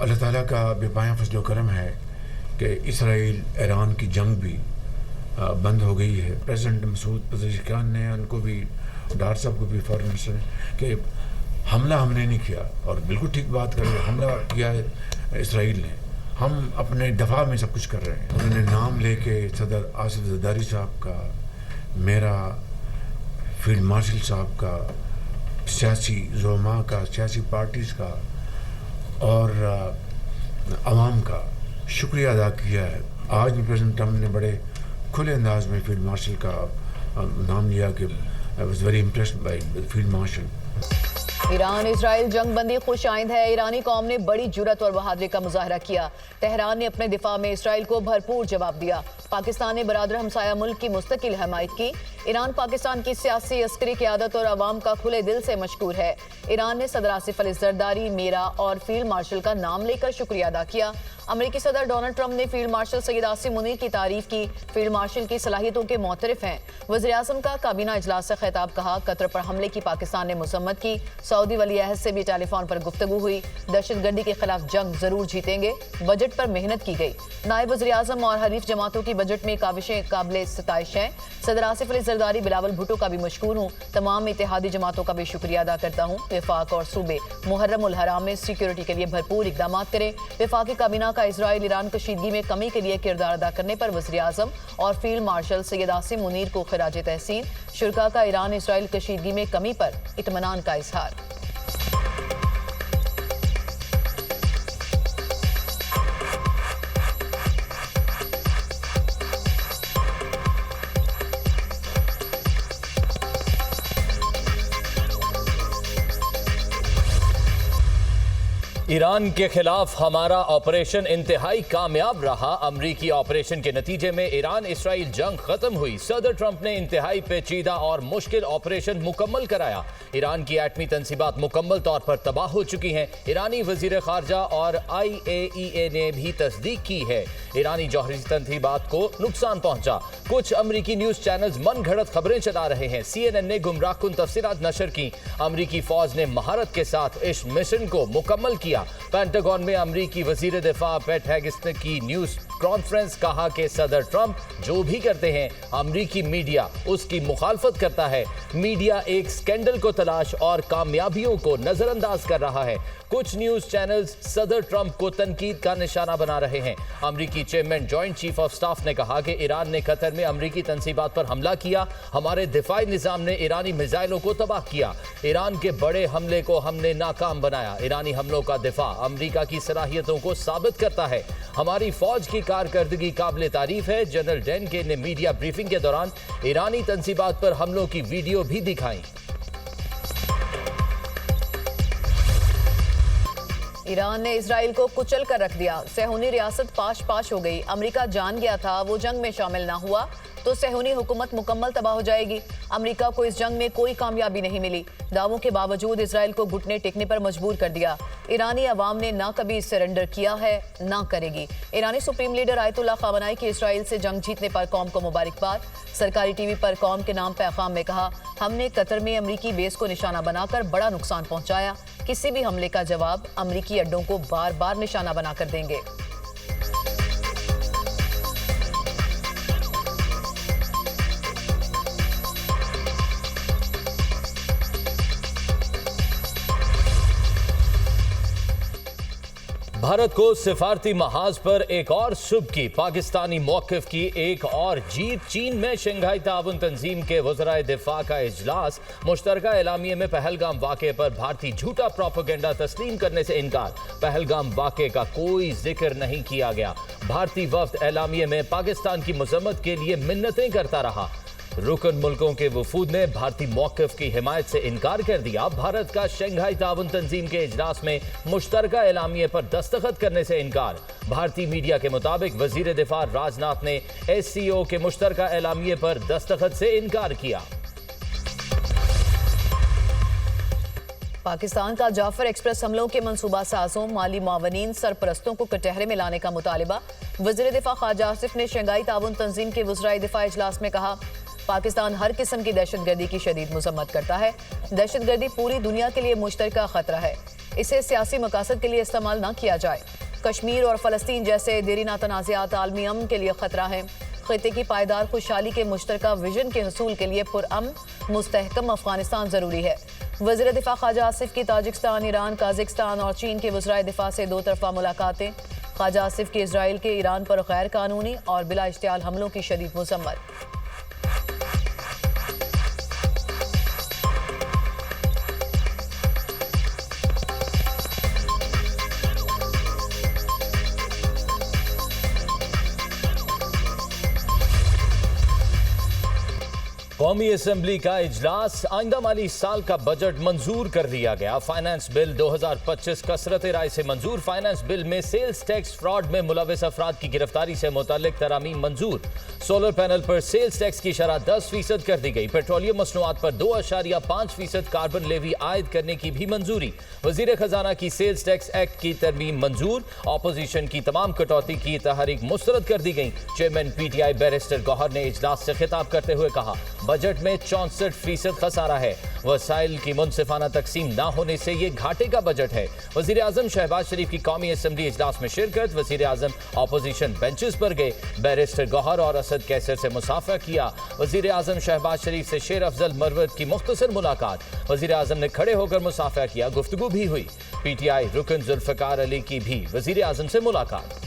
अल्लाह ताला का बेपाया फजल करम है कि इसराइल ईरान की जंग भी बंद हो गई है। प्रेसिडेंट मसूद पज़ेशिकियान ने उनको भी, डार साहब को भी, फॉरेन मिनिस्टर ने, कि हमला हमने नहीं किया, और बिल्कुल ठीक बात कर रहे हैं, हमला किया है इसराइल ने, हम अपने दफा में सब कुछ कर रहे हैं। उन्होंने नाम लेके सदर आसिफ ज़रदारी साहब का, मेरा, फील्ड मार्शल साहब का, सियासी ज़ुलमा का, सियासी पार्टीज़ का और आवाम का शुक्रिया अदा किया है। आज भी प्रेसिडेंट ट्रम्प ने बड़े खुले अंदाज में फील्ड मार्शल का नाम लिया कि I was very impressed by field marshal. Iran Israel जंग बंदी खुश आइंद है। ईरानी कौम ने बड़ी जुर्रत और बहादुरी का मुजाहरा किया। तेहरान ने अपने दिफा में इसराइल को भरपूर जवाब दिया। पाकिस्तान ने बरादर हमसाया मुल्क की मुस्तकिल हमायत की। ईरान पाकिस्तान की सियासी अस्करी क़यादत और अवाम का खुले दिल से मशकूर है। ईरान ने सदर आसिफ अली ज़रदारी, मेरा और फील्ड मार्शल का नाम लेकर शुक्रिया अदा किया। अमेरिकी सदर डोनाल्ड ट्रंप ने फील्ड मार्शल सैयद आसिम मुनीर की तारीफ की। फील्ड मार्शल की सलाहियतों के मोतरफ हैं। वज़ीर-ए-आज़म का काबीना इजलास से खिताब कहा। कतर पर हमले की पाकिस्तान ने मज़म्मत की। सऊदी वली अहद से भी टेलीफोन पर गुफ्तगू हुई। दहशतगर्दी के खिलाफ जंग जरूर जीतेंगे। बजट पर मेहनत की गई। नायब वज़ीर-ए-आज़म और हरीफ जमातों की बजट में काविशें काबिल सताइश हैं। सदर आसिफ अली ज़रदारी, बिलावल भुट्टो का भी मशकूर हूँ। तमाम इत्तेहादी जमातों का भी शुक्रिया अदा करता हूँ। वफाक और सूबे मुहर्रम उल हराम में सिक्योरिटी के लिए भरपूर इकदाम करें। वफाकी काबीना का इजराइल ईरान कशीदगी में कमी के लिए किरदार अदा करने पर वज़ीर-ए-आज़म और फील्ड मार्शल सैयद आसिम मुनीर को खिराज तहसीन। शुरका का ईरान इजराइल कशीदगी में कमी पर इत्मीनान का इजहार। ईरान के खिलाफ हमारा ऑपरेशन इंतहाई कामयाब रहा। अमरीकी ऑपरेशन के नतीजे में ईरान इसराइल जंग खत्म हुई। सदर ट्रंप ने इंतहाई पेचीदा और मुश्किल ऑपरेशन मुकम्मल कराया। ईरान की एटमी तंसीबात मुकम्मल तौर पर तबाह हो चुकी हैं। ईरानी वजीर खारजा और IAEA ने भी तस्दीक की है। ईरानी जौहरी तंसीबात को नुकसान पहुंचा। कुछ अमरीकी न्यूज चैनल्स मन घड़त खबरें चला रहे हैं। CNN ने गुमराहकुन तफसीलात नशर की। अमरीकी फौज ने महारत के साथ इस मिशन को मुकम्मल किया। पेंटागन में अमरीकी वजीर दिफा पेट हेगेस की न्यूज कॉन्फ्रेंस, कहा कि सदर ट्रंप जो भी करते हैं अमरीकी मीडिया उसकी मुखालफत करता है। मीडिया एक स्कैंडल को तलाश और कामयाबियों को नजरअंदाज कर रहा है। कुछ न्यूज चैनल्स सदर ट्रंप को तनकीद का निशाना बना रहे हैं। अमरीकी chairman joint chief of staff ने कहा कि ईरान ने कतर में अमरीकी तंसीबात पर हमला किया। हमारे दिफाई निजाम ने ईरानी मिसाइलों को तबाह किया। ईरान के बड़े हमले को हमने नाकाम बनाया। ईरानी हमलों का दिफा अमरीका की सलाहियतों को साबित करता है। हमारी फौज की कारकर्दगी काबिल तारीफ है। जनरल डेनके ने मीडिया ब्रीफिंग के दौरान ईरानी तंसीबात पर हमलों की वीडियो भी दिखाई। ईरान ने इजराइल को कुचल कर रख दिया। सेहूनी रियासत पाश पाश हो गई। अमेरिका जान गया था वो जंग में शामिल ना हुआ तो सेहूनी हुकूमत मुकम्मल तबाह हो जाएगी। अमेरिका को इस जंग में कोई कामयाबी नहीं मिली। दावों के बावजूद इजराइल को घुटने टेकने पर मजबूर कर दिया। ईरानी अवाम ने ना कभी सरेंडर किया है ना करेगी। ईरानी सुप्रीम लीडर आयतुल्लाह ख़ामेनी की इजराइल से जंग जीतने पर कौम को मुबारकबाद। सरकारी टीवी पर कौम के नाम पैगाम में कहा, हमने कतर में अमरीकी बेस को निशाना बनाकर बड़ा नुकसान पहुंचाया। किसी भी हमले का जवाब अमरीकी अड्डों को बार बार निशाना बनाकर देंगे। भारत को सिफारती महाज पर एक और सुबह की पाकिस्तानी मौक़िफ़ की एक और जीत। चीन में शंघाई ताउन तंजीम के वज़राए दिफा का इजलास। मुश्तरका एलामिये में पहलगाम वाक़े पर भारतीय झूठा प्रोपेगेंडा तस्लीम करने से इनकार। पहलगाम वाक़े का कोई जिक्र नहीं किया गया। भारतीय वफ़द एलामिये में पाकिस्तान की मज़म्मत के लिए मिन्नतें करता रहा। रुकन मुल्कों के वफूद ने भारतीय मौक़िफ़ की हिमायत से इनकार कर दिया। भारत का शंघाई ताउन तंजीम के इजलास में मुश्तरका एलामिये पर दस्तखत करने से इनकार। भारतीय मीडिया के मुताबिक वज़ीर दिफा राजनाथ ने SCO के मुश्तरका एलामिये पर दस्तखत से इनकार किया। पाकिस्तान का जाफर एक्सप्रेस हमलों के मंसूबा साजों, माली मावनीन, सरपरस्तों को कटहरे में लाने का मुतालिबा। वज़ीर दिफा ख्वाजा आसिफ ने शंघाई ताउन तंजीम के वज़राए दिफा इजलास में कहा, पाकिस्तान हर किस्म की दहशतगर्दी की शदीद मजम्मत करता है। दहशतगर्दी पूरी दुनिया के लिए मुश्तरका खतरा है, इसे सियासी मकासद के लिए इस्तेमाल न किया जाए। कश्मीर और फलस्तीन जैसे देरीना तनाज़ात आलमी अमन के लिए खतरा है। खिते की पायदार खुशहाली के मुश्तरका विजन के हसूल के लिए पुरअमन मुस्तहकम अफगानिस्तान जरूरी है। वज़ीर दिफा ख्वाजा आसिफ की ताजिकिस्तान, ईरान, काज़ाकिस्तान और चीन के वज़राए दिफा से 2 तरफ़ा मुलाकातें। ख्वाजा आसिफ की इजराइल के ईरान पर गैर कानूनी और बिला इश्तियाल हमलों की शदीद मज़म्मत। कौमी असम्बली का इजलास, आइंदा माली साल का बजट मंजूर कर दिया गया। फाइनेंस बिल 2025 कसरत राय से मंजूर। फाइनेंस बिल में सेल्स टैक्स फ्रॉड में मुलविस अफराद की गिरफ्तारी से मुतालिक तरामीम मंजूर। सोलर पैनल पर सेल्स टैक्स की शरह 10% कर दी गई। पेट्रोलियम मसनूआत पर 2.5% कार्बन लेवी आयद करने की भी मंजूरी। वजीर खजाना की सेल्स टैक्स एक्ट की तरमीम मंजूर। अपोजिशन की तमाम कटौती की तहरीक मुस्तरद कर दी गई। चेयरमैन पीटीआई बैरिस्टर गौहर ने इजलास से खिताब करते हुए कहा, बजट में 64% खसारा है। वसाइल की मुनसिफाना तकसीम न होने से ये घाटे का बजट है। वजीर आजम शहबाज शरीफ की कौमी असम्बली इजलास में शिरकत। वजीर आजम अपोजिशन बेंचेस पर गए। बैरिस्टर गौहर और असद कैसर से मुसाफा किया। वजीर आजम शहबाज शरीफ से शेर अफजल मरवत की मुख्तसर मुलाकात। वजीर आजम ने खड़े होकर मुसाफा किया, गुफ्तगू भी हुई। पीटीआई रुकन जुल्फकार अली की भी वजीर आजम से मुलाकात।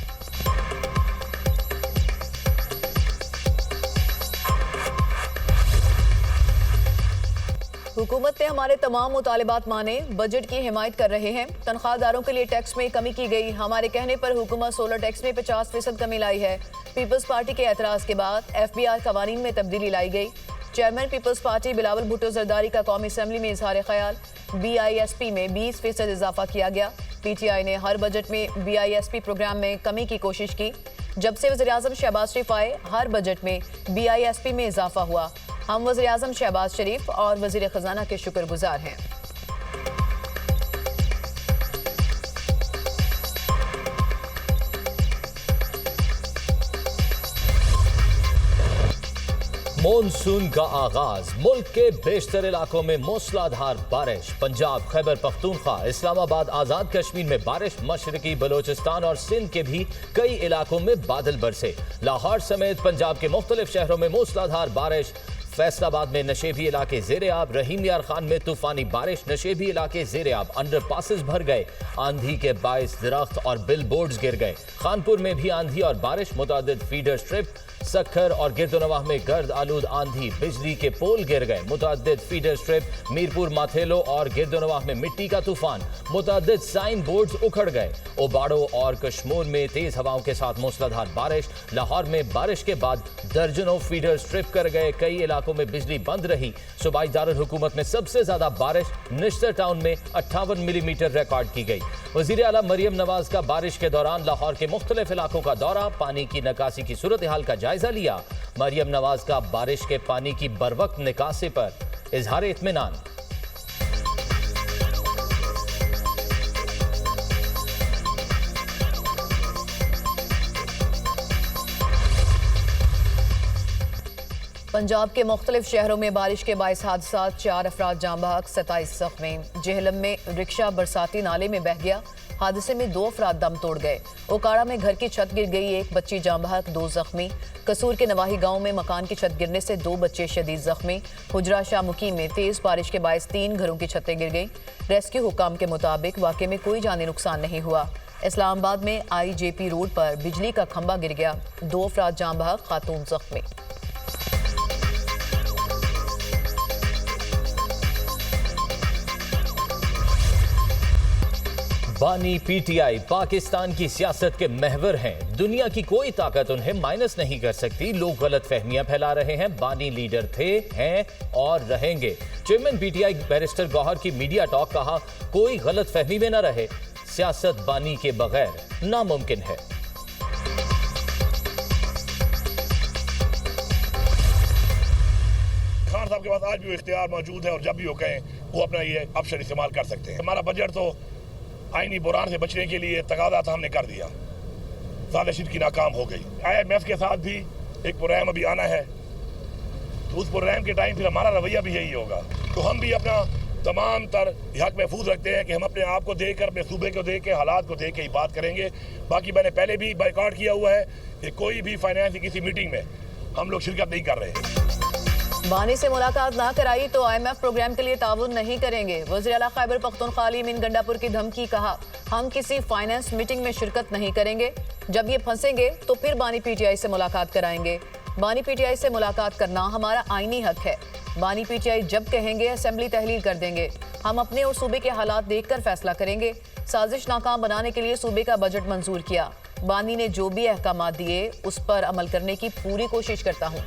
हुकूमत ने हमारे तमाम मुतालिबात माने, बजट की हिमायत कर रहे हैं। तनख्वाहदारों के लिए टैक्स में कमी की गई। हमारे कहने पर हुकूमत सोलर टैक्स में 50% कमी लाई है। पीपल्स पार्टी के एतराज़ के बाद FBR कवानीन में तब्दीली लाई गई। चेयरमैन पीपल्स पार्टी बिलावल भुट्टो जरदारी का कौमी असम्बली में इजहार ख्याल। BISP में 20% इजाफा किया गया। PTI ने हर बजट में BISP प्रोग्राम में कमी की कोशिश की। जब से वज़ीर आज़म शहबाज शरीफ आए, हर बजट में BISP में इजाफा हुआ। हम वज़ीर आज़म शहबाज शरीफ और वज़ीर खजाना के शुक्रगुजार हैं। मॉनसून का आगाज, मुल्क के बेशतर इलाकों में मूसलाधार बारिश। पंजाब, खैबर पख्तूनख्वा, इस्लामाबाद, आजाद कश्मीर में बारिश। मशरकी बलोचिस्तान और सिंध के भी कई इलाकों में बादल बरसे। लाहौर समेत पंजाब के मुख्तलिफ शहरों में मूसलाधार बारिश। फैसलाबाद में नशेबी इलाके ज़ेरे आब। रहीम यार खान में तूफानी बारिश, नशेबी इलाके ज़ेरे आब। अंडर पासिस भर गए। आंधी के बायस दरख्त और बिल बोर्ड्स गिर गए। खानपुर में भी आंधी और बारिश। मुतादिद फीडर स्ट्रिप, सक्खर और गिरदोनवाह में गर्द आलूद आंधी, बिजली के पोल गिर गए। मुतादिद फीडर स्ट्रिप, मीरपुर, माथेलो और गिरदोनवाह में मिट्टी का तूफान। मुतादिद साइन बोर्ड्स उखड़ गए। ओबाड़ो और कश्मोर में तेज हवाओं के साथ मूसलाधार बारिश। लाहौर में बारिश के बाद दर्जनों फीडर स्ट्रिप कर गए। कई इलाकों में बिजली बंद रही। सूबाई दारुल हुकूमत में सबसे ज्यादा बारिश निश्तर टाउन में 58 मिलीमीटर रिकॉर्ड की गई। वजीर आला मरियम नवाज का बारिश के दौरान लाहौर के मुख्तलिफ इलाकों का दौरा, पानी की निकासी की सूरत हाल का जायजा लिया। मरियम नवाज का बारिश के पानी की बरवक्त निकासी पर इजहार इत्मीनान। पंजाब के मुख्तलिफ शहरों में बारिश के बाइस हादसा, 4 अफराद जाँ बहक, 27 जख्मी। जेहलम में रिक्शा बरसाती नाले में बह गया। हादसे में 2 अफराद दम तोड़ गए। ओकाड़ा में घर की छत गिर गई, 1 बच्ची जाँ बहक, 2 जख्मी। कसूर के नवाही गांव में मकान की छत गिरने से 2 बच्चे शदीद जख्मी। हुजरा शाह मुकीम में तेज बारिश के बायस 3 घरों की छतें गिर गई। रेस्क्यू हुकाम के मुताबिक वाक़े में कोई जानी नुकसान नहीं हुआ। इस्लामाबाद में IJP रोड पर बिजली का खंभा गिर गया, 2 अफराद जाँ बहक, खातून जख्मी। बानी PTI पाकिस्तान की सियासत के महवर हैं। दुनिया की कोई ताकत उन्हें माइनस नहीं कर सकती। लोग गलत फहमियां फैला रहे हैं। बानी लीडर थे, हैं और रहेंगे। चेयरमैन PTI बैरिस्टर गौहर की मीडिया टॉक, कहा, कोई गलत फहमी में न रहे। सियासत बानी के बगैर नामुमकिन है। खान साहब के पास आज भी वो इख्तियार मौजूद है और जब भी वो कहें वो अपना ये ऑप्शन इस्तेमाल कर सकते हैं। हमारा बजट तो आईनी बुरान से बचने के लिए तकादा था, हमने कर दिया। साजिश की नाकाम हो गई। IMF के साथ भी एक प्रोग्राम अभी आना है तो उस प्रोग्राम के टाइम फिर हमारा रवैया भी यही होगा। तो हम भी अपना तमाम तर हक महफूज रखते हैं कि हम अपने आप को देख कर, अपने सूबे को देख के, हालात को देख के ही बात करेंगे। बाकी मैंने पहले भी बाइकआउट किया हुआ है कि कोई भी फाइनेंस की किसी मीटिंग में हम लोग शिरकत नहीं कर रहे। बानी से मुलाकात ना कराई तो IMF प्रोग्राम के लिए ताउन नहीं करेंगे। वज़ीर आला खैबर पख्तूनख्वा अली अमीन गंडापुर की धमकी, कहा हम किसी फाइनेंस मीटिंग में शिरकत नहीं करेंगे। जब ये फंसेंगे तो फिर बानी PTI से मुलाकात कराएंगे। बानी PTI से मुलाकात करना हमारा आईनी हक है। बानी PTI जब कहेंगे असेंबली तहलील कर देंगे। हम अपने और सूबे के हालात देखकर फैसला करेंगे। साजिश नाकाम बनाने के लिए सूबे का बजट मंजूर किया। बानी ने जो भी अहकामात दिए उस पर अमल करने की पूरी कोशिश करता हूँ।